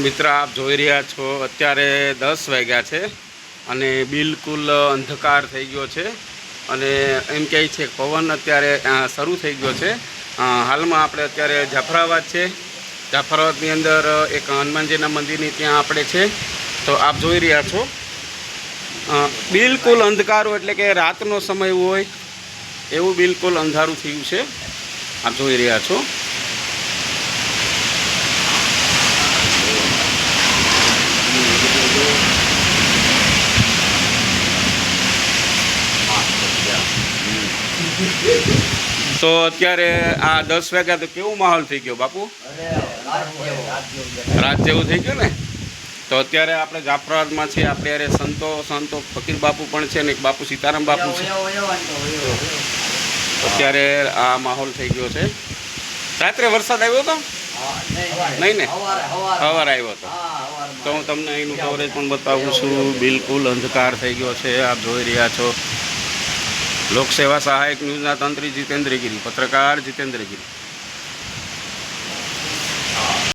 મિત્ર આપ જોઈ રહ્યા છો અત્યારે 10 વાગ્યા છે અને બિલકુલ અંધકાર થઈ ગયો છે અને એમ કહે છે પવન અત્યારે શરૂ થઈ ગયો છે। હાલમાં આપણે અત્યારે જાફરાબાદ છે। જાફરાબાદની અંદર એક હનુમાનજીના મંદિરની ત્યાં આપણે છે। તો આપ જોઈ રહ્યા છો બિલકુલ અંધકારો એટલે કે રાતનો સમય હોય એવું બિલકુલ અંધારું થયું છે। આપ જોઈ રહ્યા છો। તો અત્યારે આ 10 વાગ્યા તો કેવો માહોલ થઈ ગયો બાપુ? રાત જેવું થઈ ગયું ને। તો અત્યારે આપણે જાફરાબાદમાં છીએ। આપણે અરે સંતો ફકીર બાપુ પણ છે ને એક બાપુ સીતારામ બાપુ છે। અત્યારે આ માહોલ થઈ ગયો છે। રાત્રે વરસાદ આવ્યો હતો? નહીં ને, સવારે આવ્યો હતો। તો હું તમને અહીંનું કવરેજ પણ બતાવું છું। બિલકુલ અંધકાર થઈ ગયો છે। આપ જોઈ રહ્યા છો। લોકસેવા સહાયક ન્યૂઝના તંત્રી જીતેન્દ્ર ગિરી, પત્રકાર જીતેન્દ્ર ગિરી।